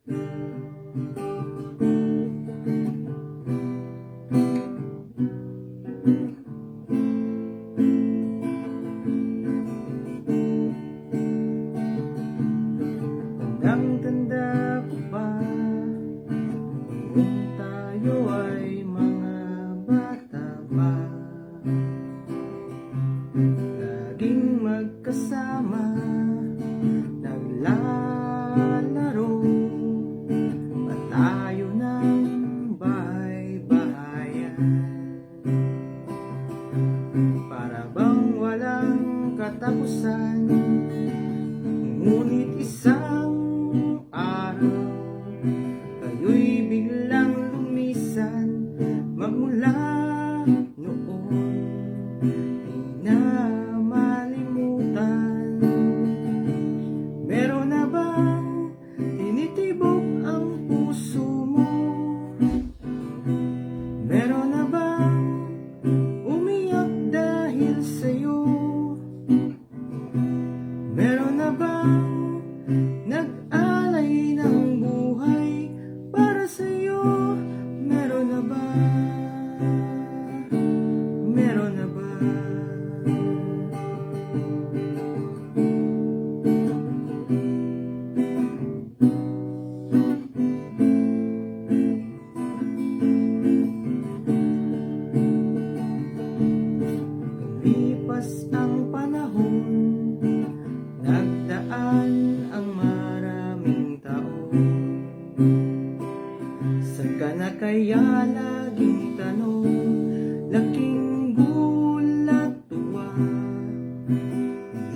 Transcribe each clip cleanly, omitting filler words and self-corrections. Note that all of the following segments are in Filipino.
Tandang-tanda ko pa kung tayo ay mga bata pa, laging magkasama, naglalaro at tayo ng bahay-bahayan. Para bang walang katapusan, ngunit isang araw kayo'y biglang lumisan. Magmula noon di na malimutan. Meron na bang tinitibok ang puso mo? Meron na bang umiyak dahil sa'yo? Meron na bang nag-alay ng buhay para sa'yo? Meron na ba? Meron na ba? Lumipas ang panahon, nagdaan ang maraming taon. Saan ka na kaya laging tanong, laking gulat tuwa?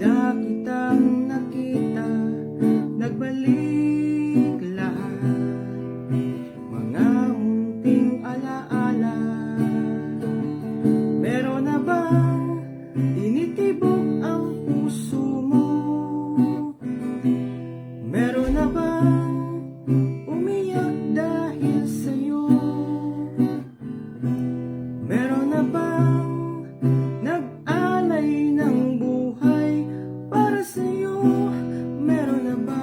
Bigla kitang nakita, nagbalik lahat, mga munting alaala. Meron na bang tinitibok ang puso mo? Meron na bang umiyak dahil sa'yo? Meron na bang nag-alay ng buhay para sa'yo? Meron na ba?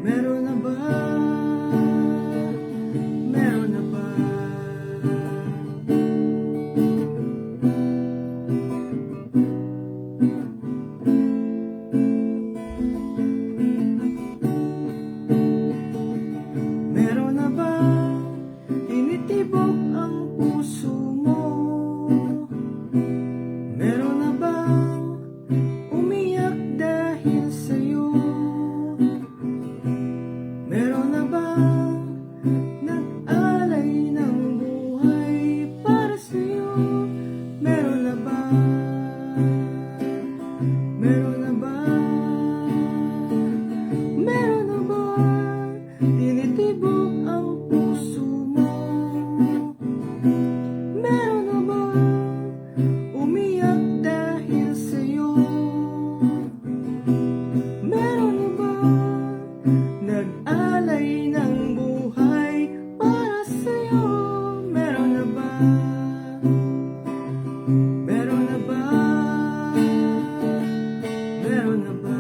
Meron na ba? Meron na ba? Meron na ba tinitibok ang puso mo? Meron na bang umiyak dahil sa'yo? Meron na bang nag-alay ng buhay para sa'yo? Meron na ba? Meron na ba? Meron na ba tinitibok ang puso mo? Meron na ba umiyak dahil sa'yo? Meron na ba nag-alay ng buhay para sa'yo? Meron na ba? Meron na ba? Meron na ba?